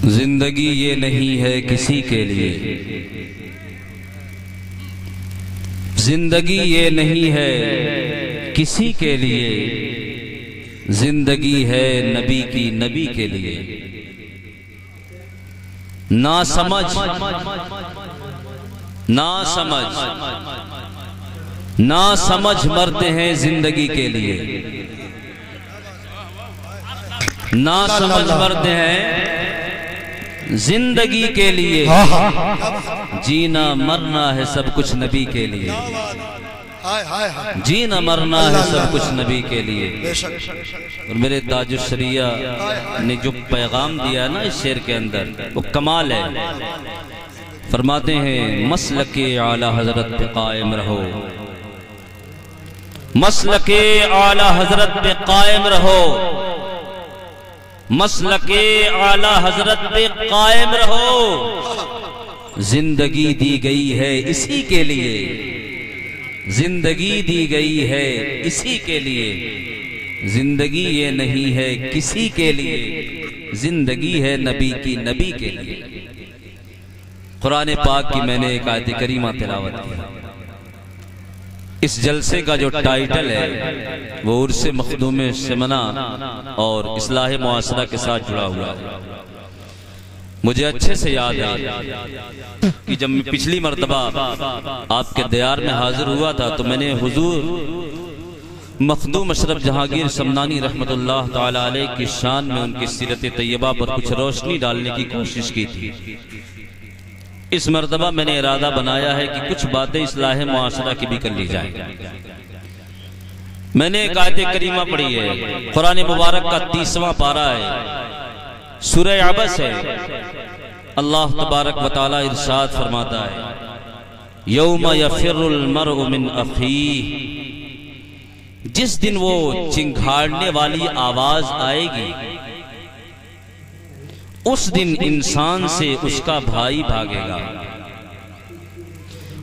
زندگی یہ نہیں ہے کسی کے لیے، زندگی یہ نہیں ہے کسی کے لیے، زندگی ہے نبی کی نبی کے لیے۔ نا سمجھ مرتے ہیں زندگی کے لیے، نا سمجھ مرتے ہیں زندگی کے لیے، جینا مرنا ہے سب کچھ نبی کے لیے، جینا مرنا ہے سب کچھ نبی کے لیے۔ اور میرے تاج الشریعہ نے جو پیغام دیا ہے نا اس شعر کے اندر، وہ کمال ہے۔ فرماتے ہیں مسلک اعلی حضرت پہ قائم رہو، مسلک اعلی حضرت پہ قائم رہو، مسلک اعلی حضرت پہ قائم رہو۔ زندگی دی گئی ہے اسی کے لیے، زندگی دی گئی ہے اسی کے لیے، زندگی یہ نہیں ہے کسی کے لیے، زندگی ہے نبی کی نبی کے لیے۔ قرآن پاک کی میں نے ایک آیت کریمہ تلاوت کی۔ اس جلسے کا جو ٹائٹل ہے وہ عرس مخدوم سمنہ اور اصلاح معاشرہ کے ساتھ جڑا ہوا ہے۔ مجھے اچھے سے یاد ہے کہ جب میں پچھلی مرتبہ آپ کے دیار میں حاضر ہوا تھا تو میں نے حضور مخدوم اشرف جہانگیر سمنانی رحمت اللہ تعالی علیہ کی شان میں ان کی سیرت طیبہ پر کچھ روشنی ڈالنے کی کوشش کی تھی۔ اس مرتبہ میں نے ارادہ بنایا ہے کہ کچھ باتیں اصلاح معاشرہ کی بھی کر لی جائیں۔ میں نے ایک آیت کریمہ پڑھی ہے، قرآن مبارک کا 30واں پارہ ہے، سورہ عبس ہے۔ اللہ تبارک و تعالی ارشاد فرماتا ہے یوم یفر المرء من اخیہ، جس دن وہ چنگھاڑنے والی آواز آئے گی اس دن انسان سے اس کا بھائی بھاگے گا،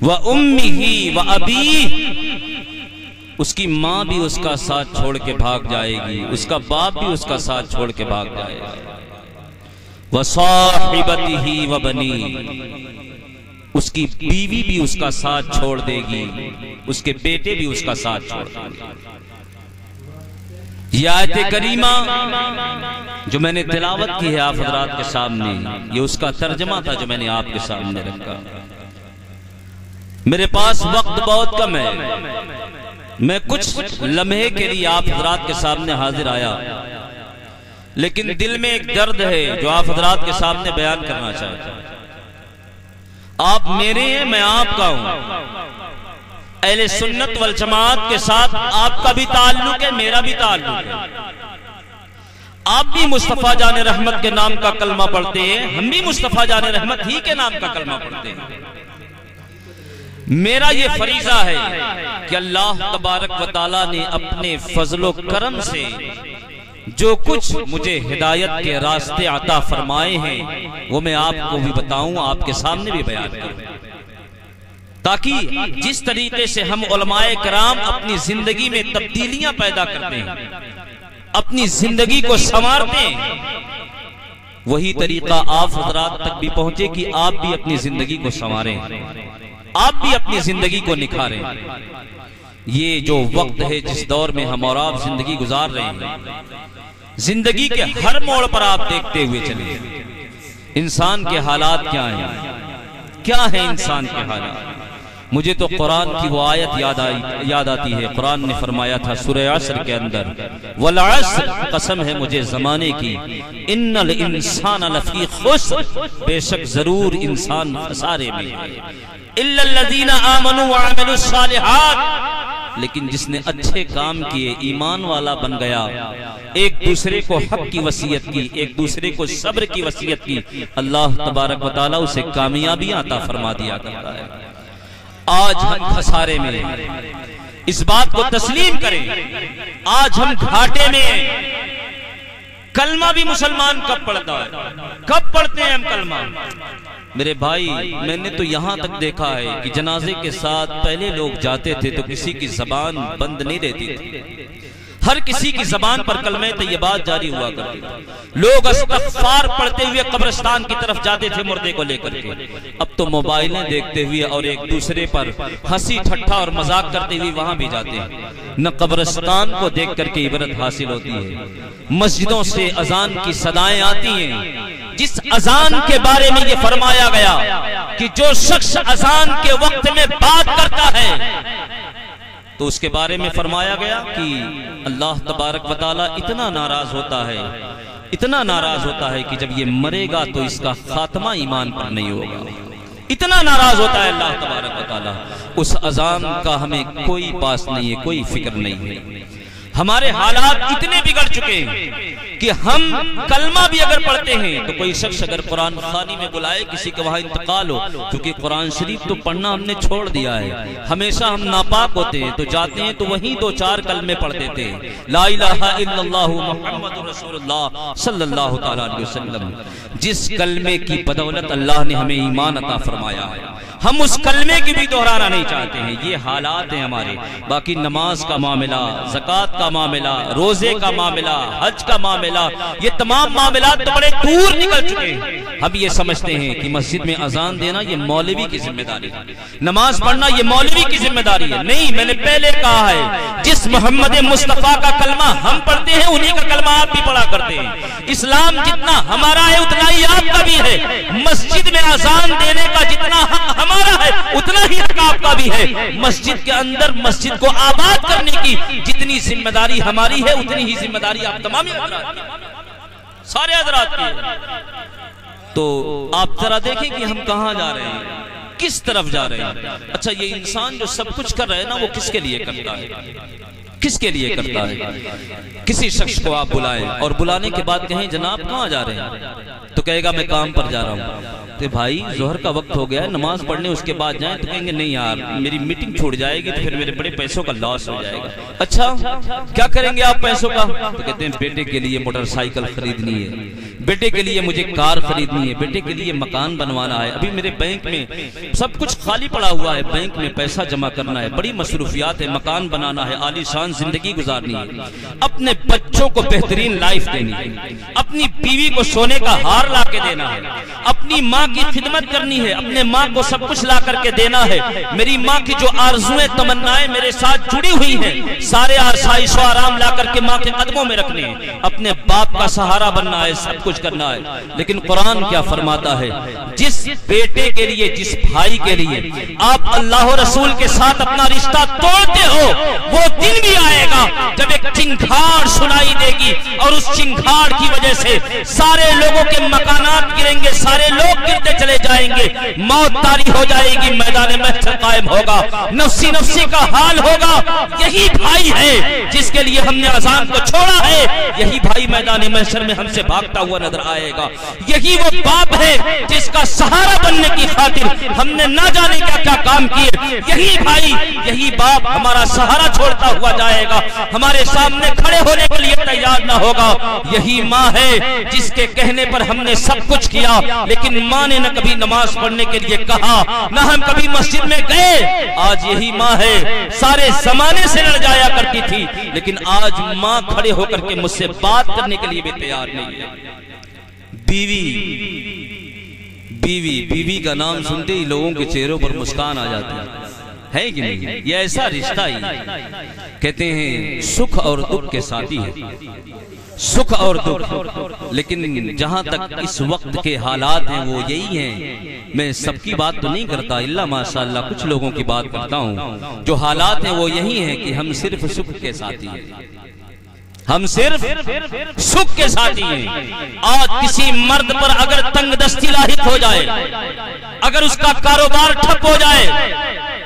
وَأُمِّهِ وَأَبِيهِ، اس کی ماں بھی اس کا ساتھ چھوڑ کے بھاگ جائے گی، اس کا باپ بھی اس کا ساتھ چھوڑ کے بھاگ جائے گا، وَصَاحِبَتِهِ وَبَنِيهِ، اس کی بیوی بھی اس کا ساتھ چھوڑ دے گی، اس کے بیٹے بھی اس کا ساتھ چھوڑ دیں گے۔ یہ آیت کریمہ جو میں نے تلاوت کی ہے آپ حضرات کے سامنے، یہ اس کا ترجمہ تھا جو میں نے آپ کے سامنے رکھا۔ میرے پاس وقت بہت کم ہے، میں کچھ لمحے کے لیے آپ حضرات کے سامنے حاضر آیا، لیکن دل میں ایک درد ہے جو آپ حضرات کے سامنے بیان کرنا چاہتا ہوں۔ آپ میرے ہیں، میں آپ کا ہوں۔ اہل سنت والجماعت کے ساتھ آپ کا بھی تعلق ہے، میرا بھی تعلق ہے۔ آپ بھی مصطفیٰ جان رحمت کے نام کا کلمہ پڑھتے ہیں، ہم بھی مصطفیٰ جان رحمت ہی کے نام کا کلمہ پڑھتے ہیں۔ میرا یہ فریضہ ہے کہ اللہ تبارک و تعالیٰ نے اپنے فضل و کرم سے جو کچھ مجھے ہدایت کے راستے عطا فرمائے ہیں وہ میں آپ کو بھی بتاؤں، آپ کے سامنے بھی بیان کروں، تاکہ جس طریقے سے ہم علماء کرام اپنی زندگی میں تبدیلیاں پیدا کرتے ہیں، اپنی زندگی کو سنوارتے ہیں، وہی طریقہ آپ حضرات تک بھی پہنچے کہ آپ بھی اپنی زندگی کو سنواریں، آپ بھی اپنی زندگی کو نکھاریں۔ یہ جو وقت ہے جس دور میں ہم اور آپ زندگی گزار رہے ہیں، زندگی کے ہر موڑ پر آپ دیکھتے ہوئے چلیں، انسان کے حالات کیا ہیں، کیا ہیں انسان کے حالات۔ مجھے تو قرآن کی وہ آیت یاد آتی ہے، قرآن نے فرمایا تھا سورہ عصر کے اندر، وَالْعَصْرِ، قسم ہے مجھے زمانے کی، اِنَّ الْإِنسَانَ لَفِي خُسْرٍ، بے شک ضرور انسان خسارے میں ہے، إِلَّا الَّذِينَ آمَنُوا وَعَمِلُوا الصَّالِحَاتِ، لیکن جس نے اچھے کام کیے، ایمان والا بن گیا، ایک دوسرے کو حق کی وصیت کی، ایک دوسرے کو صبر کی وصیت کی، اللہ تبارک و تعالیٰ اسے کامیابیاں عطا فرما دیا کرتا ہے۔ آج ہم خسارے میں ہیں، اس بات کو تسلیم کریں، آج ہم گھاٹے میں ہیں۔ کلمہ بھی مسلمان کب پڑھتا ہے، کب پڑھتے ہیں ہم کلمہ؟ میرے بھائی، میں نے تو یہاں تک دیکھا ہے کہ جنازے کے ساتھ پہلے لوگ جاتے تھے تو کسی کی زبان بند نہیں رہتی تھی، ہر کسی کی زبان پر کلمہ طیبات جاری ہوا کرتے تھے، لوگ استغفار پڑھتے ہوئے قبرستان کی طرف جاتے تھے مردے کو لے کر کے۔ اب تو موبائلیں دیکھتے ہوئے اور ایک دوسرے پر ہنسی ٹھٹھا اور مذاق کرتے ہوئے وہاں بھی جاتے ہیں۔ نہ قبرستان کو دیکھ کر کے عبرت حاصل ہوتی ہے، مسجدوں سے اذان کی صدائیں آتی ہیں، جس اذان کے بارے میں یہ فرمایا گیا کہ جو شخص اذان کے وقت میں بات کرتا ہے تو اس کے بارے میں فرمایا گیا کہ اللہ تبارک و تعالی اتنا ناراض ہوتا ہے، اتنا ناراض ہوتا ہے کہ جب یہ مرے گا تو اس کا خاتمہ ایمان پر نہیں ہوگا، اتنا ناراض ہوتا ہے اللہ تبارک و تعالی۔ اس اذان کا ہمیں کوئی پاس نہیں ہے، کوئی فکر نہیں ہے۔ ہمارے حالات اتنے بگڑ چکے ہیں کہ ہم کلمہ بھی اگر پڑھتے ہیں تو کوئی شخص اگر قرآن خوانی میں بلائے کسی کے وہاں انتقال ہو، کیونکہ قرآن شریف تو پڑھنا ہم نے چھوڑ دیا ہے، ہمیشہ ہم ناپاک ہوتے ہیں تو جاتے ہیں تو وہیں 2-4 کلمے پڑھ دیتے ہیں، لا الہ الا اللہ محمد رسول اللہ صلی اللہ تعالی علیہ وسلم، جس کلمے کی بدولت اللہ نے ہمیں ایمان عطا فرمایا ہے، ہم اس کلمے کی بھی دہرانا نہیں چاہتے ہیں۔ یہ حالات ہیں ہمارے۔ باقی نماز کا معاملہ، زکوٰۃ کا معاملہ، روزے کا معاملہ، حج کا معاملہ، یہ تمام معاملات تو بڑے دور نکل چکے ہیں۔ ہم یہ سمجھتے ہیں کہ مسجد میں اذان دینا یہ مولوی کی ذمہ داری ہے، نماز پڑھنا یہ مولوی کی ذمہ داری ہے۔ نہیں، میں نے پہلے کہا ہے جس محمد مصطفیٰ کا کلمہ ہم پڑھتے ہیں انہی کا کلمہ آپ بھی پڑھا کرتے ہیں۔ اسلام جتنا ہمارا ہے اتنا ہی آپ کا بھی ہے، مسجد میں اذان دینے کا جتنا حق ہمارا ہے اتنا ہی حق آپ کا بھی ہے، مسجد کے اندر مسجد کو آباد کرنے کی جتنی ذمہ داری ہماری ہے اتنی ہی ذمہ داری آپ تمام حضرات کی، سارے حضرات کی۔ تو آپ ذرا دیکھیں کہ ہم کہاں جا رہے ہیں، کس طرف جا رہے ہیں۔ اچھا، یہ انسان جو سب کچھ کر رہے ہیں نا وہ کس کے لیے کرتا ہے؟ کس کے لیے کرتا ہے؟ کسی شخص کو آپ بلائیں اور بلانے کے بعد کہیں جناب کہاں جا رہے ہیں تو کہے گا میں کام پر جا رہا ہوں۔ تو بھائی ظہر کا وقت ہو گیا ہے، نماز پڑھنے اس کے بعد جائیں تو کہیں گے نہیں یار میری میٹنگ چھوڑ جائے گی تو پھر میرے بڑے پیسوں کا لاس ہو جائے گا۔ اچھا کیا کریں گے آپ پیسوں کا؟ تو کہتے ہیں بیٹے کے لیے موٹر سائیکل خریدنی ہے، بیٹے کے لیے مجھے کار خریدنی ہے، بیٹے کے لیے مکان بنوانا ہے، ابھی میرے بینک میں سب کچھ خالی پڑا ہوا ہے، بینک میں پیسہ جمع کرنا ہے، بڑی مصروفیات ہے، مکان بنانا ہے، عالی شان زندگی گزارنی ہے، اپنے بچوں کو بہترین لائف دینی ہے، اپنی بیوی کو سونے کا ہار لا کے دینا ہے، اپنی ماں کی خدمت کرنی ہے، اپنے ماں کو سب کچھ لا کر کے دینا ہے، میری ماں کی جو آرزویں تمنائیں میرے ساتھ جڑی ہوئی ہیں سارے آسائش و آرام لا کر کے ماں کے قدموں میں رکھنے ہیں، اپنے باپ کا سہارا بننا ہے، سب کچھ کرنا ہے۔ لیکن قرآن کیا فرماتا ہے؟ جس بیٹے کے لیے، جس بھائی کے لیے آپ اللہ و رسول کے ساتھ اپنا رشتہ توڑتے ہو وہ دن بھی آئے گا جب ایک چنگھاڑ سنائی دے گی اور اس چنگھاڑ کی وجہ سے سارے لوگوں کے مکانات گریں گے، سارے لوگ گرتے چلے جائیں گے، موت طاری ہو جائے گی، میدان محشر قائم ہوگا، نفسی نفسی کا حال ہوگا۔ یہی بھائی ہے جس کے لیے ہم نے اذان کو چھوڑا ہے، یہی بھائی میدان محشر میں ہم سے بھاگتا ہوا نظر آئے گا۔ یہی وہ باپ ہے جس کا سہارا بننے کی خاطر ہم نے نہ جانے کیا کیا کام کیے، یہی بھائی، یہی باپ ہمارا سہارا چھوڑتا ہوا جائے گا، ہمارے سامنے کھڑے ہونے کے لیے تیار نہ ہوگا۔ یہی ماں ہے جس کے کہنے پر ہم نے سب کچھ کیا، لیکن ماں نے نہ کبھی نماز پڑھنے کے لیے کہا، نہ ہم کبھی مسجد میں گئے۔ آج یہی ماں ہے، سارے زمانے سے لڑ جایا کرتی تھی، لیکن آج ماں کھڑے ہو کر کے مجھ سے بات کرنے کے لیے بھی تیار نہیں ہے۔ بیوی کا نام سنتے ہی لوگوں کے چہروں پر مسکان آ جاتی ہے کہ نہیں؟ یہ ایسا رشتہ ہی کہتے ہیں سکھ اور دکھ کے ساتھی ہے، سکھ اور دکھ۔ لیکن جہاں تک اس وقت کے حالات ہیں وہ یہی ہیں، میں سب کی بات تو نہیں کرتا، اللہ ماشاءاللہ کچھ لوگوں کی بات کرتا ہوں، جو حالات ہیں وہ یہی ہیں کہ ہم صرف سکھ کے ساتھی ہیں، ہم صرف سکھ کے ساتھی ہیں۔ آج کسی مرد پر اگر تنگ دستی لاحق ہو جائے، اگر اس کا کاروبار ٹھپ ہو جائے،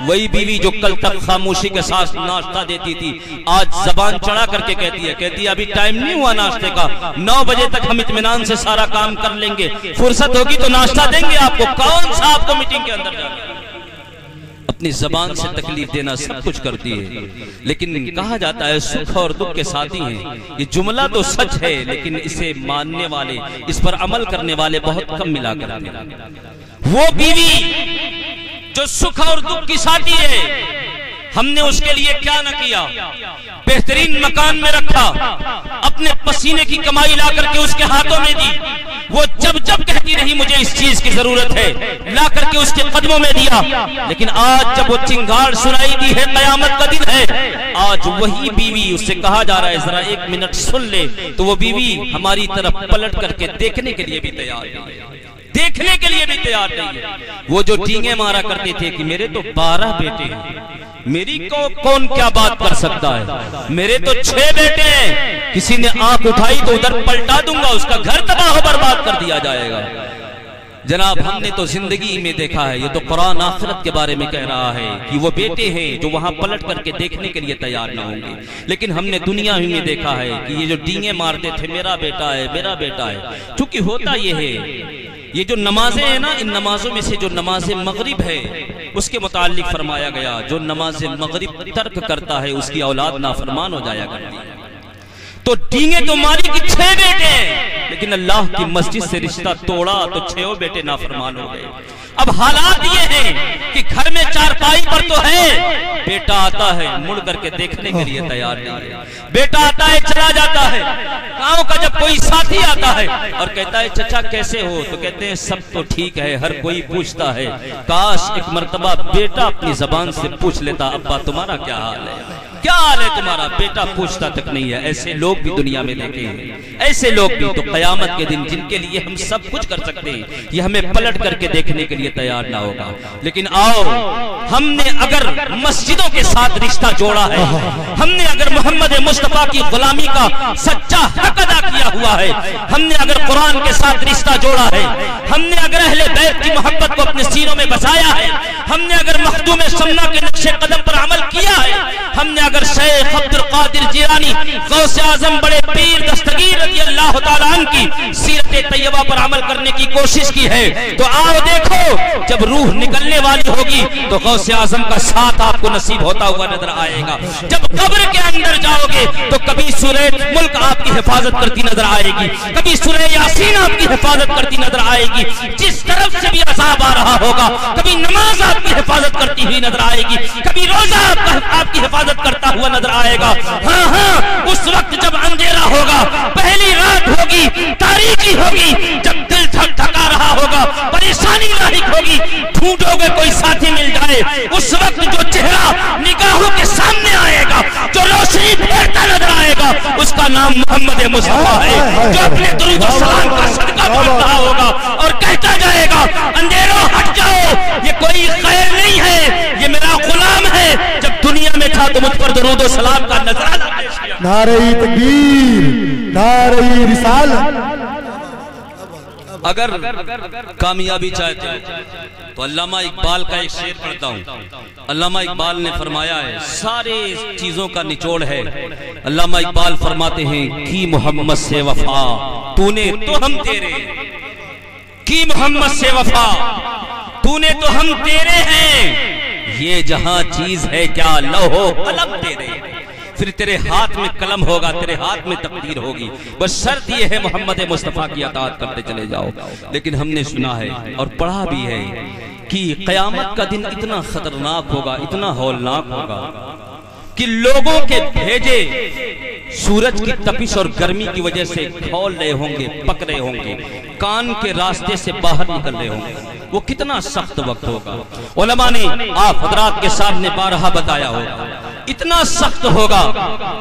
وہی بیوی جو کل تک خاموشی کے ساتھ ناشتہ دیتی تھی آج زبان چڑھا کر کے کہتی ہے ابھی ٹائم نہیں ہوا ناشتے کا، 9 بجے تک ہم اطمینان سے سارا کام کر لیں گے، فرصت ہوگی تو ناشتہ دیں گے آپ کو۔ کون سا آپ کو میٹنگ کے اندر جانا؟ اپنی زبان سے تکلیف دینا سب کچھ کرتی ہے، لیکن کہا جاتا ہے سکھ اور دکھ کے ساتھی ہیں۔ یہ جملہ تو سچ ہے لیکن اسے ماننے والے، اس پر عمل کرنے والے بہت کم ملا کرتے ہیں۔ وہ بیوی جو سکھ اور دکھ کی ساتھی ہے، ہم نے اس کے لیے کیا نہ کیا، بہترین مکان میں رکھا، اپنے پسینے کی کمائی لا کر کے اس کے ہاتھوں میں دی، وہ جب جب کہتی رہی مجھے اس چیز کی ضرورت ہے، لا کر کے اس کے قدموں میں دیا۔ لیکن آج جب وہ چنگاڑ سنائی دی ہے، قیامت کا دن ہے، آج وہی بیوی، اس سے کہا جا رہا ہے ذرا ایک منٹ سن لے، تو وہ بیوی ہماری طرف پلٹ کر کے دیکھنے کے لیے بھی تیار نہیں ہے، دیکھنے کے لیے بھی تیار نہیں ہے۔ وہ جو ٹینگیں مارا کرتے تھے کہ میرے تو 12 بیٹے ہیں، میری کو کون کیا بات کر سکتا ہے، میرے تو 6 بیٹے ہیں، کسی نے آنکھ اٹھائی تو ادھر پلٹا دوں گا، اس کا گھر تباہ و برباد کر دیا جائے گا۔ جناب ہم نے تو زندگی میں دیکھا ہے، یہ تو قرآن آخرت کے بارے میں کہہ رہا ہے کہ وہ بیٹے ہیں جو وہاں پلٹ کر کے دیکھنے کے لیے تیار نہ ہوں گے، لیکن ہم نے دنیا ہی میں دیکھا ہے کہ یہ جو ڈینگیں مارتے تھے میرا بیٹا ہے میرا بیٹا ہے، چونکہ ہوتا یہ ہے، یہ جو نمازیں ہیں نا، ان نمازوں میں سے جو نماز مغرب ہے اس کے متعلق فرمایا گیا جو نماز مغرب ترک کرتا ہے اس کی اولاد نافرمان ہو جایا کرتی ہے۔ تو ڈینگیں تو ماری کی 6 بیٹے ہیں، لیکن اللہ کی مسجد سے رشتہ توڑا تو 6 بیٹے نافرمان ہو گئے۔ اب حالات یہ ہیں کہ گھر میں چارپائی پر تو ہے، بیٹا آتا ہے مڑ کر کے دیکھنے کے لیے تیار نہیں ہے، بیٹا آتا ہے چلا جاتا ہے۔ گاؤں کا جب کوئی ساتھی آتا ہے اور کہتا ہے چچا کیسے ہو، تو کہتے ہیں سب تو ٹھیک ہے، ہر کوئی پوچھتا ہے، کاش ایک مرتبہ بیٹا اپنی زبان سے پوچھ لیتا ابا تمہارا کیا حال ہے، کیا حال ہے تمہارا، بیٹا پوچھتا تک نہیں ہے۔ ایسے لوگ بھی دنیا میں دیکھے ہیں، ایسے لوگ بھی تو قیامت کے دن جن کے لیے ہم سب کچھ کر سکتے ہیں، یہ ہمیں پلٹ کر کے دیکھنے کے لیے تیار نہ ہوگا۔ لیکن آؤ، ہم نے اگر مسجدوں کے ساتھ رشتہ جوڑا ہے، ہم نے اگر محمد مصطفیٰ کی غلامی کا سچا حق ادا کیا ہوا ہے، ہم نے اگر قرآن کے ساتھ رشتہ جوڑا ہے، ہم نے اگر اہل بیت کی محبت کو اپنے سینوں میں بسایا ہے، ہم نے اگر مخدوم سمنا کے نقش قدم پر عمل کیا ہے، ہم نے اگر شیخ عبد القادر جیلانی غوث اعظم بڑے پیر دستگیر رضی اللہ تعالیٰ عنہ کی سیرت طیبہ پر عمل کرنے کی کوشش کی ہے، تو آؤ دیکھو جب روح نکلنے والی ہوگی تو غوث اعظم کا ساتھ آپ کو نصیب ہوتا ہوا نظر آئے گا۔ جب قبر کے اندر جاؤ گے تو کبھی سورہ ملک آپ کی حفاظت کرتی نظر آئے گی، کبھی سورہ یاسین آپ کی حفاظت کرتی نظر آئے گی، جس طرف سے بھی عذاب آ رہا ہوگا کبھی نماز آپ کی حفاظت کرتی ہوئی نظر آئے گی، کبھی روزہ آپ کی حفاظت کرتا ہوا نظر آئے گا۔ ہاں ہاں، اس وقت جب اندھیرا ہوگا، پہلی رات ہوگی، تاریکی ہوگی، جب دل تھک تھکا رہا ہوگا، پریشانی لاحق ہوگی، ڈھونڈو گے کوئی ساتھی مل جائے، اس وقت جو چہرہ نگاہوں کے سامنے آئے گا، جو روشنی پھیرتا نظر آئے گا، اس کا نام محمد مصطفیٰ ہے، جو اپنے درود و سلام کا صدقہ پڑھ رہا ہوگا اور کہتا جائے گا اندھیروں ہٹ جاؤ، یہ کوئی خیر نہیں ہے، یہ میرا غلام ہے، جب دنیا میں تھا تو مجھ پر درود و سلام کا نظرانہ پیش کیا۔ نعرہ تکبیر، نعرہ رسالت۔ اگر کامیابی چاہتے ہو تو علامہ اقبال کا ایک شعر پڑھتا ہوں۔ علامہ اقبال نے فرمایا ہے، سارے چیزوں کا نچوڑ ہے۔ علامہ اقبال فرماتے ہیں کی محمد سے وفا تو نے تو ہم تیرے، کی محمد سے وفا تو نے تو ہم تیرے ہیں، یہ جہاں چیز ہے کیا لوح و قلم تیرے، پھر تیرے ہاتھ میں قلم ہوگا، تیرے ہاتھ میں تقدیر ہوگی، بس شرط یہ ہے محمد مصطفیٰ کی اطاعت کرتے چلے جاؤ۔ لیکن ہم نے سنا ہے اور پڑھا بھی ہے کہ قیامت کا دن اتنا خطرناک ہوگا، اتنا ہولناک ہوگا کہ لوگوں کے بھیجے سورج کی تپش اور گرمی کی وجہ سے کھول رہے ہوں گے، پک رہے ہوں گے، کان کے راستے سے باہر نکل رہے ہوں گے، وہ کتنا سخت وقت ہوگا۔ علماء نے آپ حضرات کے سامنے بارہا بتایا ہوگا، اتنا سخت ہوگا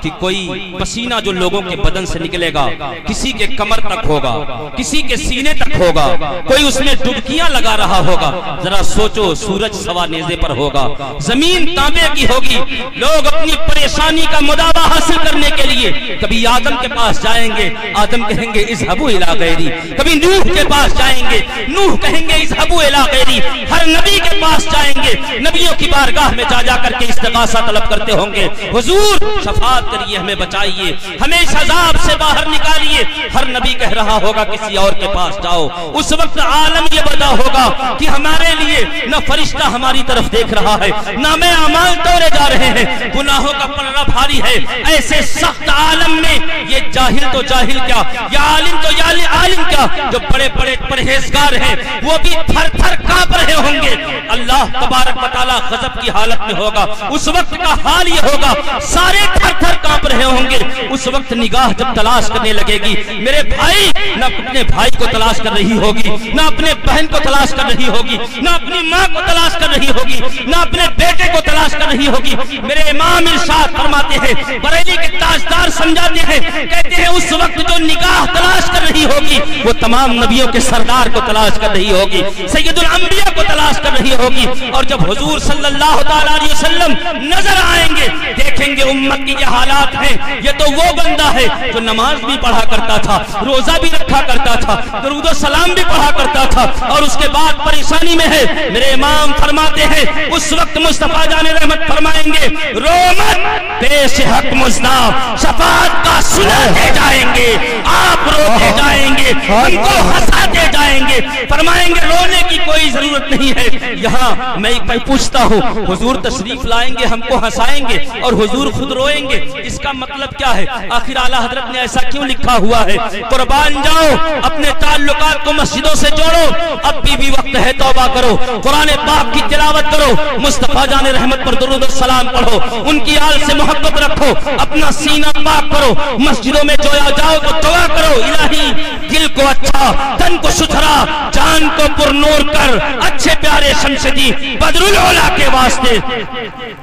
کہ کوئی پسینہ جو لوگوں کے بدن سے نکلے گا کسی کے کمر تک ہوگا، کسی کے سینے تک ہوگا، کوئی اس میں ڈبکیاں لگا رہا ہوگا۔ ذرا سوچو، سورج سوا نیزے پر ہوگا، زمین تانبے کی ہوگی، لوگ اپنی پریشانی کا مداوع حاصل کرنے کے لیے کبھی آدم کے پاس جائیں گے، آدم کہیں گے اذهبوا الی غیری، کبھی نوح کے پاس جائیں گے، نوح کہیں گے اذهبوا الی غیری، ہر نبی کے پاس جائیں گے، نبیوں کی بارگاہ میں جا کر کے استغاثہ طلب کرتے ہوں گے۔ حضور شفاعت کریے، ہمیں بچائیے، ہمیں اس عذاب سے باہر نکالیے۔ ہر نبی کہہ رہا ہوگا کسی اور کے پاس جاؤ، اس وقت عالم یہ بتا ہوگا کہ ہمارے لیے نہ فرشتہ ہماری طرف دیکھ رہا ہے، نہ میں اعمال توڑے جا رہے ہیں، گناہوں کا پلڑا بھاری ہے۔ ایسے سخت عالم میں یہ جاہل تو جاہل کیا، یا عالم تو یا عالم کیا، جو بڑے بڑے پرہیزگار ہیں وہ بھی تھر تھر کانپ رہے ہوں گے۔ اللہ تبارک و تعالیٰ غضب کی حالت میں ہوگا، اس وقت کا حال یہ ہوگا سارے تھر تھر کانپ رہے ہوں گے۔ اس وقت نگاہ جب تلاش کرنے لگے گی، میرے بھائی نہ اپنے بھائی کو تلاش کر رہی ہوگی، نہ اپنے بہن کو تلاش کر رہی ہوگی، نہ اپنی ماں کو تلاش کر رہی ہوگی، نہ اپنے بیٹے کو تلاش کر رہی ہوگی۔ میرے امام ارشاد فرماتے ہیں، بریلی کے تاجدار سمجھاتے ہیں، کہتے ہیں اس وقت جو نگاہ تلاش کر رہی ہوگی وہ تمام نبیوں کے سردار کو تلاش کر رہی ہوگی، سید الانبیاء کو تلاش کر رہی ہوگی۔ اور جب حضور صلی اللہ تعالیٰ علیہ وسلم نظر آئیں گے، دیکھیں گے امت کی یہ حالات ہیں، یہ تو وہ بندہ ہے جو نماز بھی پڑھا کرتا تھا، روزہ بھی رکھا کرتا تھا، درود و سلام بھی پڑھا کرتا تھا، اور اس کے بعد پریشانی میں ہے۔ میرے امام فرماتے ہیں اس وقت مصطفیٰ جان رحمت فرمائیں گے، رو مت پیش حق مزدا، شفاعت کا سناتے جائیں گے، آپ روتے جائیں گے، ان کو ہنساتے جائیں گے۔ فرمائیں گے رونے کی کوئی ضرورت نہیں ہے، یہاں میں پوچھتا ہوں حضور تشریف لائیں گے، ہم کو ہنسائیں گے اور حضور خود روئیں گے، اس کا مطلب کیا ہے؟ آخر اعلیٰ حضرت نے ایسا کیوں لکھا ہوا ہے؟ قربان جاؤ، اپنے تعلقات کو مسجدوں سے جوڑو، اب بھی وقت ہے توبہ کرو، قرآن پاک کی تلاوت کرو، مصطفیٰ جان رحمت پر درود و سلام پڑھو، ان کی آل سے محبت رکھو، اپنا سینہ پاک کرو، مسجدوں میں جاؤ تو دعا کرو، الہی دل کو اچھا، تن کو ستھرا، جان کو پر نور کر، اچھے پیارے شمشدی بدر العلا کے واسطے۔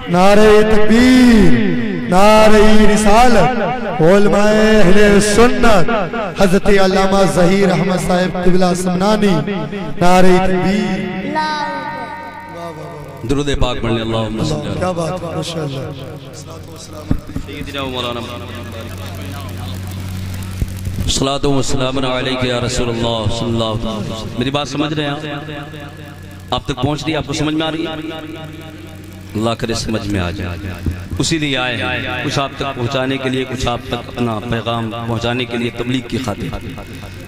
نعرہ تکبیر، نعرہ رسالت، علماء اہل سنت حضرت علامہ ظہیر احمد صاحب قبلہ سمنانی، نعرہ تکبیر۔ درود پاک پڑھنے اللہم صلی اللہ، کیا بات ہے، ماشاءاللہ۔ سیدنا مولانا صلاۃ و سلام علیک یا رسول اللہ صلی اللہ علیہ وسلم۔ میری بات سمجھ رہے ہیں آپ تک پہنچ رہی ہے؟ آپ کو سمجھ میں آ رہی ہے؟ اللہ کرے سمجھ میں آ جائے، اسی لیے آئے ہیں، کچھ آپ تک پہنچانے کے لیے، کچھ آپ تک اپنا پیغام پہنچانے کے لیے، تبلیغ کی خاطر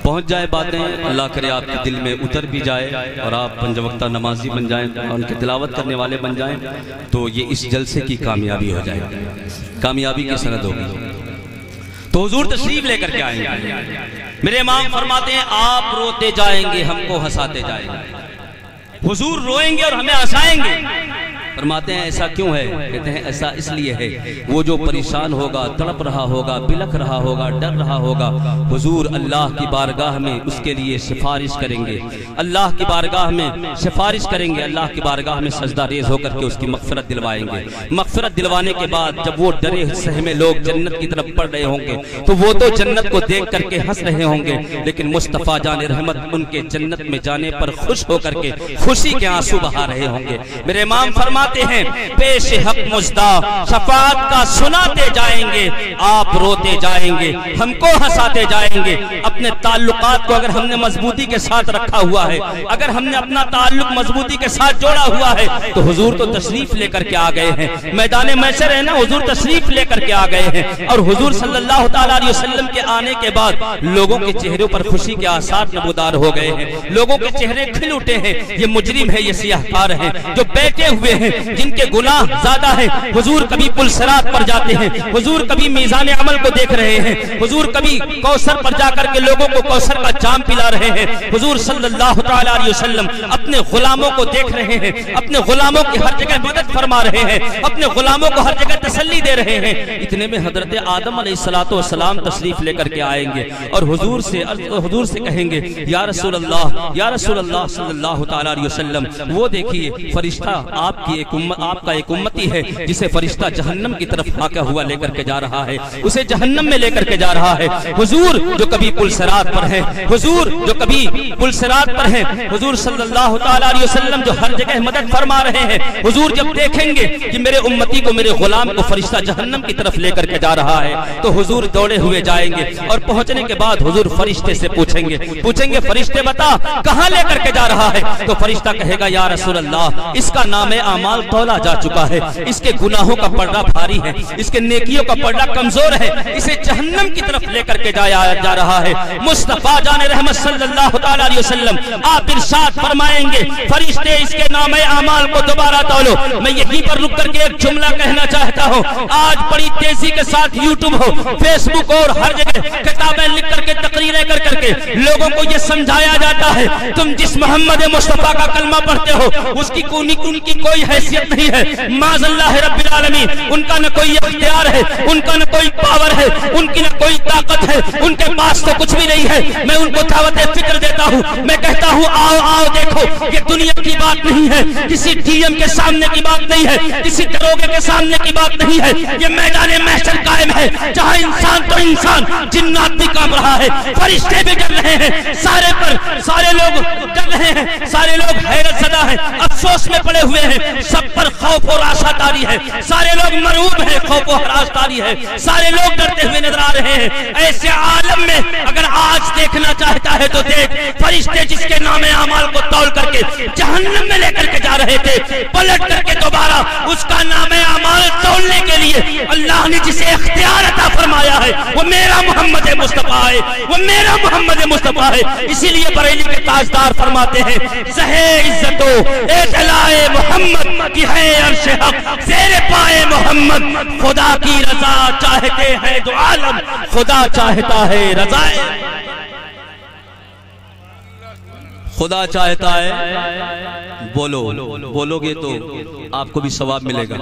پہنچ جائے باتیں، اللہ کرے آپ کے دل میں اتر بھی جائے اور آپ پنج وقتہ نمازی بن جائیں، ان کے تلاوت کرنے والے بن جائیں، تو یہ اس جلسے کی کامیابی ہو جائے، کامیابی کی سند ہوگی۔ تو حضور تشریف لے کر کے آئیں گے، میرے امام فرماتے ہیں آپ روتے جائیں گے، ہم کو ہنساتے جائیں گے۔ حضور روئیں گے اور ہمیں ہنسائیں گے۔ فرماتے ہیں ایسا کیوں ہے؟ کہتے ہیں ایسا اس لیے ہے، وہ جو پریشان ہوگا، تڑپ رہا ہوگا، بلک رہا ہوگا، ڈر رہا ہوگا، حضور اللہ کی بارگاہ میں اس کے لیے سفارش کریں گے، اللہ کی بارگاہ میں سفارش کریں گے، اللہ کی بارگاہ میں سجدہ ریز ہو کر کے اس کی مغفرت دلوائیں گے۔ مغفرت دلوانے کے بعد جب وہ ڈرے سہمے لوگ جنت کی طرف بڑھ رہے ہوں گے تو وہ تو جنت کو دیکھ کر کے ہنس رہے ہوں گے، لیکن مصطفیٰ جان رحمت ان کے جنت میں جانے پر خوش ہو کر کے خوشی کے آنسو بہا رہے ہوں گے۔ میرے امام فرماتے ہیں پیش حق مزدا، شفاعت کا سناتے جائیں گے، آپ روتے جائیں گے، ہم کو ہنساتے جائیں گے۔ اپنے تعلقات کو اگر ہم نے مضبوطی کے ساتھ رکھا ہوا ہے، اگر ہم نے اپنا تعلق مضبوطی کے ساتھ جوڑا ہوا ہے تو حضور تو تشریف لے کر کے آ گئے ہیں، میدان محشر ہے نا، حضور تشریف لے کر کے آ گئے ہیں، اور حضور صلی اللہ تعالیٰ علیہ وسلم کے آنے کے بعد لوگوں کے چہروں پر خوشی کے آثار نمودار ہو گئے ہیں، لوگوں کے چہرے کھل اٹھے ہیں۔ یہ مجرم ہے، یہ سیاہکار ہیں جو بیٹھے ہوئے ہیں، جن کے گناہ زیادہ ہیں، حضور کبھی پل صراط پر جاتے ہیں، حضور کبھی میزان عمل کو دیکھ رہے ہیں، حضور کبھی کوثر پر جا کر کے لوگوں کو کوثر کا جام پلا رہے ہیں، حضور صلی اللہ تعالیٰ علیہ وسلم اپنے غلاموں کو دیکھ رہے ہیں، اپنے غلاموں کی ہر جگہ مدد فرما رہے ہیں، اپنے غلاموں کو ہر جگہ تسلی دے رہے ہیں۔ اتنے میں حضرت آدم علیہ السلام تشریف لے کر کے آئیں گے اور حضور سے کہیں گے یا رسول اللہ، یا رسول اللہ صلی اللہ تعالیٰ علیہ وسلم، وہ دیکھیے فرشتہ آپ کا ایک امتی ہے جسے فرشتہ جہنم کی طرف بھاگا ہوا لے کر کے جا رہا ہے، اسے جہنم میں لے کر کے جا رہا ہے۔ حضور جو کبھی پل صراط پر ہیں، حضور جو کبھی پل صراط پر ہیں، حضور صلی اللہ تعالیٰ علیہ وسلم جو ہر جگہ مدد فرما رہے ہیں، حضور جب دیکھیں گے کہ میرے امتی کو، میرے غلام کو فرشتہ جہنم کی طرف لے کر کے جا رہا ہے تو حضور دوڑے ہوئے جائیں گے، اور پہنچنے کے بعد حضور فرشتے سے پوچھیں گے فرشتے بتا کہاں لے کر کے جا رہا ہے؟ تو فرشتہ کہے گا یا رسول اللہ اس کا نام اعمال اعمال تولا جا چکا ہے، اس کے گناہوں کا پردہ بھاری ہے، اس کے نیکیوں کا پردہ کمزور ہے، اسے جہنم کی طرف لے کر کے جایا جا رہا ہے۔ مصطفیٰ جان رحمت صلی اللہ تعالی علیہ وسلم آپ ارشاد فرمائیں گے فرشتے اس کے نام اعمال کو دوبارہ تولو۔ میں یہیں پر رک کر کے ایک جملہ کہنا چاہتا ہوں، آج بڑی تیزی کے ساتھ یوٹیوب ہو، فیس بک اور ہر جگہ کتابیں لکھ کر کے تقریریں کر کے لوگوں کو یہ سمجھایا جاتا ہے تم جس محمد مصطفیٰ کا کلمہ پڑھتے ہو اس کی کوئی حیثیت نہیں ہے، معاذ اللہ رب العالمین، ان کا نہ کوئی اختیار ہے، ان کا نہ کوئی پاور ہے، ان کی نہ کوئی طاقت ہے، ان کے پاس تو کچھ بھی نہیں ہے۔ میں ان کو دعوت فکر دیتا ہوں، میں کہتا ہوں آؤ آؤ دیکھو، یہ دنیا کی بات نہیں ہے، کسی ڈی ایم کے سامنے کی بات نہیں ہے، کسی دروگے کے سامنے کی بات نہیں ہے، یہ میدان محشر قائم ہے جہاں انسان تو انسان، جنات بھی کام رہا ہے، فرشتے بھی ڈر رہے ہیں، سارے لوگ ڈر رہے ہیں، سارے لوگ حیرت زدہ ہیں، افسوس میں پڑے ہوئے ہیں، سب پر خوف اور آشا تاری ہے، سارے لوگ مرعوب ہیں، خوف و ہراس تاری ہے، سارے لوگ ڈرتے ہوئے نظر آ رہے ہیں۔ ایسے عالم میں اگر آج دیکھنا چاہتا ہے تو دیکھ، فرشتے جس کے نام اعمال کو تول کر کے جہنم میں لے کر کے جا رہے تھے، پلٹ کر کے دوبارہ اس کا نام اعمال تولنے کے لیے اللہ نے جسے اختیار عطا فرمایا ہے وہ میرا محمد مصطفیٰ ہے، وہ میرا محمد مصطفیٰ ہے۔ اسی لیے بریلی کے تاجدار فرماتے ہیں زہے عزت و اطلاع محمد کی ہے عرش حق، زیر پائے محمد خدا کی رضا چاہتے ہیں دو عالم، خدا چاہتا ہے رضا، خدا چاہتا ہے۔ بولو گے تو آپ کو بھی ثواب ملے گا۔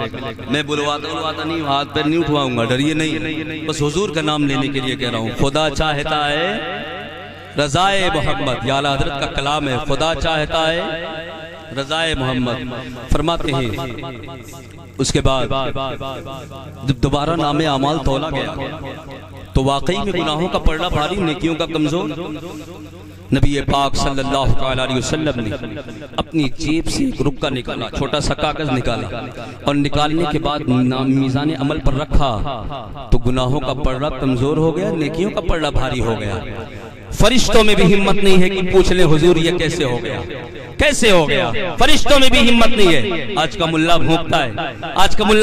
میں بلواتا نہیں، ہاتھ پیر نہیں اٹھواؤں گا، ڈریے نہیں، بس حضور کا نام لینے کے لیے کہہ رہا ہوں۔ خدا چاہتا ہے رضائے محمد، یا اعلیٰ حضرت کا کلام ہے، خدا چاہتا ہے رضائے محمد۔ فرماتے ہیں اس کے بعد جب دوبارہ نام اعمال تولا گیا تو واقعی میں گناہوں کا پردہ بھاری، نیکیوں کا کمزور۔ نبی پاک صلی اللہ علیہ وسلم نے اپنی جیب سے ایک رکا نکالا، چھوٹا سا کاغذ نکالا، اور نکالنے کے بعد میزان عمل پر رکھا تو گناہوں کا پردہ کمزور ہو گیا، نیکیوں کا پردہ بھاری ہو گیا۔ فرشتوں میں بھی ہمت نہیں ہے کہ پوچھ لیں حضور یہ کیسے ہو گیا، کیسے ہو گیا، فرشتوں میں بھی ہمت نہیں ہے۔ آج کا ملا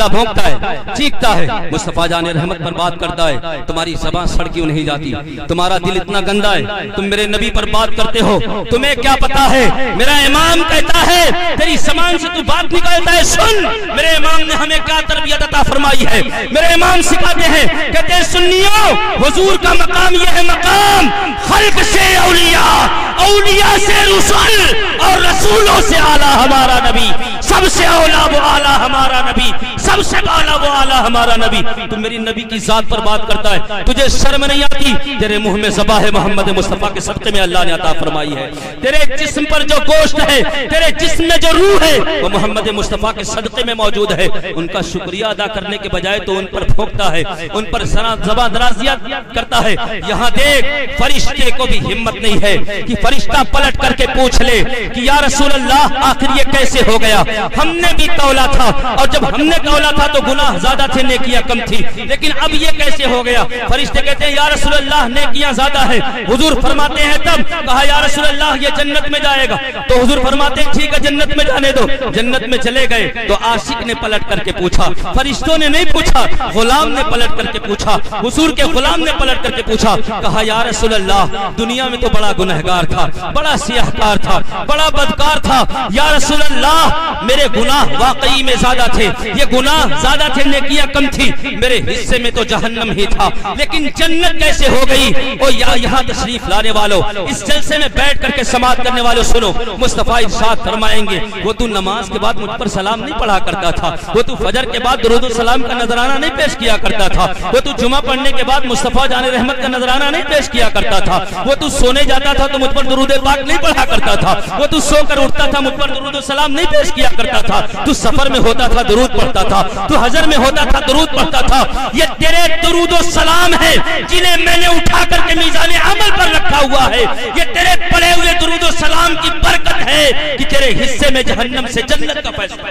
بھونکتا ہے، چیختا ہے، مصطفیٰ جان رحمت پر بات کرتا ہے، تمہاری زبان سڑ کیوں نہیں جاتی، تمہارا دل اتنا گندا ہے، تم میرے نبی پر بات کرتے ہو، تمہیں کیا پتا ہے، میرا امام کہتا ہے تیری زبان سے تو بات نکالتا ہے، سن میرے امام نے ہمیں کیا تربیت عطا فرمائی ہے۔ میرے امام سکھاتے ہیں، کہتے ہیں سنیو، حضور کا مقام یہ ہے، مقام خلق سے اولیاء، اولیاء سے رسول، اور رسولوں سے اعلیٰ ہمارا نبی، سب سے اولیاء وہ اعلیٰ ہمارا نبی، سب سے اعلیٰ وہ اعلیٰ ہمارا نبی۔ تو میری نبی کی ذات پر بات کرتا ہے، تجھے شرم نہیں آتی؟ تیرے منہ میں ذبح محمد مصطفیٰ کے صدقے میں اللہ نے عطا فرمائی ہے، تیرے جسم پر جو گوشت ہے، تیرے جسم میں جو روح ہے وہ محمد مصطفیٰ کے صدقے میں موجود ہے۔ ان کا شکریہ ادا کرنے کے بجائے تو ان پر بھونکتا ہے، ان پر زبان درازیاں کرتا ہے۔ یہاں دیکھ، فرشتے کو بھی ہمت نہیں ہے کہ فرشتہ پلٹ کر کے پوچھ لے کہ یا رسول اللہ آخر یہ کیسے ہو گیا، ہم نے بھی تولا تھا، اور جب ہم نے تولا تھا تو گناہ زیادہ تھے نیکیاں کم تھی، لیکن اب یہ کیسے ہو گیا؟ فرشتے کہتے ہیں یا رسول اللہ نیکیاں زیادہ ہیں۔ حضور فرماتے ہیں تب کہا یا رسول اللہ یہ جنت میں جائے گا، تو حضور فرماتے ہیں ٹھیک ہے جنت میں جانے دو۔ جنت میں چلے گئے تو عاشق نے پلٹ کر کے پوچھا، فرشتوں نے نہیں پوچھا، غلام نے پلٹ کر کے پوچھا، حضور کے غلام نے پلٹ کر کے پوچھا، کہا یا رسول اللہ دنیا میں تو بڑا گنہگار تھا، بڑا سیاہکار تھا، بڑا بدکار تھا، یا رسول اللہ میرے گناہ واقعی میں زیادہ تھے، یہ گناہ زیادہ تھے نیکیاں کم تھی، میرے حصے میں تو جہنم ہی تھا، لیکن جنت کیسے ہو گئی؟ او یہاں تشریف لانے والوں، اس جلسے میں بیٹھ کر کے سماعت کرنے والوں سنو، مصطفیٰ ارشاد فرمائیں گے وہ تو نماز کے بعد مجھ پر سلام نہیں پڑھا کرتا تھا، وہ تو فجر کے بعد درود و سلام کا نذرانہ نہیں پیش کیا کرتا تھا، وہ تو جمعہ پڑھنے کے بعد مصطفیٰ جان رحمت کا نذرانہ نہیں پیش کیا کرتا تھا، وہ تو سونے جاتا تھا تو مجھ پر درود پاک نہیں پڑھا کرتا تھا، وہ تو سو کر اٹھتا تھا مجھ پر درود و سلام نہیں پیش کیا کرتا تھا، تو سفر میں ہوتا تھا درود پڑھتا تھا، تو حضر میں ہوتا تھا درود پڑھتا تھا۔ یہ تیرے درود و سلام ہے جنہیں میں نے اٹھا کر کے میزان عمل پر رکھا ہوا ہے، یہ تیرے پڑے ہوئے درود و سلام کی برکت ہے کہ تیرے حصے میں جہنم سے جنت کا فیصلہ۔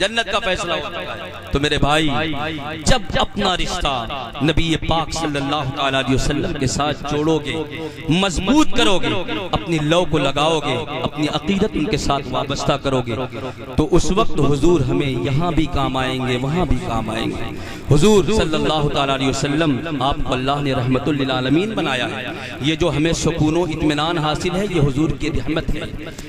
جنت کا فیصلہ ہوتا ہے۔ تو میرے بھائی جب اپنا رشتہ نبی پاک صلی اللہ علیہ وسلم کے ساتھ جوڑو گے، مضبوط کرو گے، اپنی لو کو لگاؤ گے، اپنی عقیدت ان کے ساتھ وابستہ کرو گے، تو اس وقت حضور ہمیں یہاں بھی کام آئیں گے، وہاں بھی کام آئیں گے۔ حضور صلی اللہ علیہ وسلم آپ کو اللہ نے رحمت للعالمین بنایا ہے۔ یہ جو ہمیں سکون و اطمینان حاصل ہے یہ حضور کی رحمت ہے،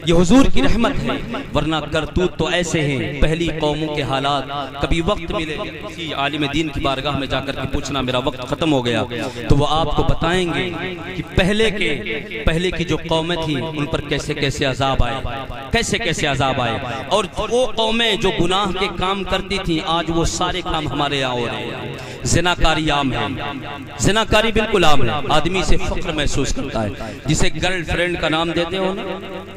یہ حضور کی رحمت ہے، ورنہ کرتوت تو ایسے ہیں پہلی قوموں کے حالات۔ کبھی وقت ملے کسی عالم دین کی بارگاہ میں جا کر کے پوچھنا میرا وقت ختم ہو گیا تو وہ آپ کو بتائیں گے کہ پہلے کی جو قومیں تھیں ان پر کیسے کیسے عذاب آئے، کیسے کیسے عذاب آئے، اور وہ قومیں جو گناہ کے کام کرتی تھیں آج وہ سارے کام ہمارے یہاں ہو رہے ہیں۔ زناکاری عام ہے، زناکاری بالکل عام ہے، آدمی سے فخر محسوس کرتا ہے۔ جسے گرل فرینڈ کا نام دیتے ہو نا،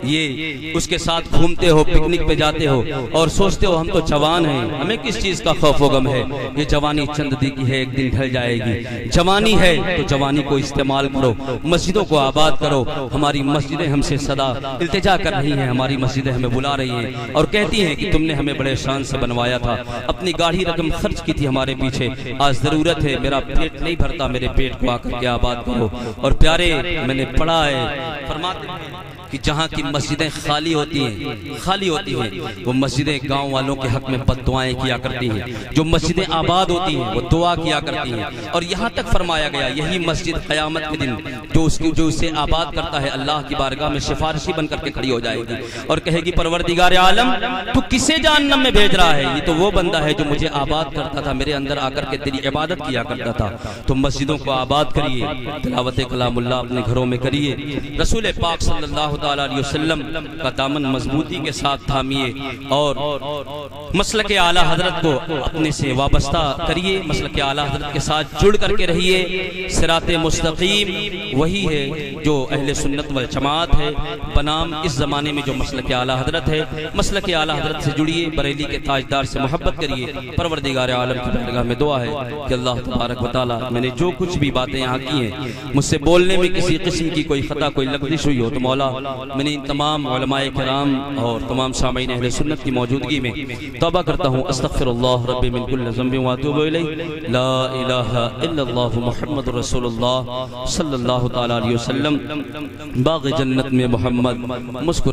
یہ اس کے ساتھ گھومتے ہو، پکنک پہ جاتے ہو اور سوچتے ہو ہم تو جوان ہیں، ہمیں کس چیز کا خوف و غم ہے، یہ جوانی چند دی کی ہے، ایک دن ڈھل جائے گی۔ جوانی ہے تو جوانی کو استعمال کرو، مسجدوں کو آباد کرو۔ ہماری مسجدیں ہم سے صدا التجا کر رہی ہیں، ہماری مسجدیں ہمیں بلا رہی ہیں اور کہتی ہیں کہ تم نے ہمیں بڑے شان سے بنوایا تھا، اپنی گاڑی رقم خرچ کی تھی ہمارے پیچھے، آج ضرورت ہے، میرا پیٹ نہیں بھرتا، میرے پیٹ کو آ کر کے آباد کرو۔ اور پیارے میں نے پڑھا ہے، فرماتے ہیں کہ جہاں کی مسجدیں خالی ہوتی ہیں وہ مسجدیں گاؤں والوں کے حق میں بد دعائیں کیا کرتی ہیں، جو مسجدیں آباد ہوتی ہیں وہ دعا کیا کرتی ہیں۔ اور یہاں تک فرمایا گیا یہی مسجد قیامت کے دن جو اسے آباد کرتا ہے اللہ کی بارگاہ میں سفارشی بن کر کے کھڑی ہو جائے گی اور کہے گی پروردگار عالم تو کسے جہنم میں بھیج رہا ہے؟ یہ تو وہ بندہ ہے جو مجھے آباد کرتا تھا، میرے اندر آ کر کے تیری عبادت کیا کرتا تھا۔ تو مسجدوں کو آباد کریے، تلاوت کلام اللہ اپنے گھروں میں کریے، رسول پاک صلی اللہ تعالی علیہ وسلم کا دامن مضبوطی کے ساتھ تھامیے اور مسلک اعلی حضرت کو اپنے سے وابستہ کریے، مسلک اعلی حضرت کے ساتھ جڑ کر کے رہیے۔ صراط مستقیم وہی ہے جو اہل سنت والجماعت ہے بنام اس زمانے میں جو مسلک اعلی حضرت ہے۔ مسلک اعلی حضرت سے جڑیے، بریلی کے تاجدار سے محبت کریے۔ پروردگار عالم کی بارگاہ میں دعا ہے کہ اللہ تبارک و تعالی میں نے جو کچھ بھی باتیں یہاں کی ہیں مجھ سے بولنے میں کسی قسم کی کوئی خطا کوئی لغزش ہوئی ہو تو مولا میں نے ان تمام علماء کرام اور تمام سامعین اہل سنت کی موجودگی میں توبہ کرتا ہوں، استغفر اللہ ربی من کل ذنب واتوب الیہ، لا الہ الا اللہ محمد رسول اللہ صلی اللہ تعالی علیہ وسلم۔ باغ جنت میں محمد مسکرا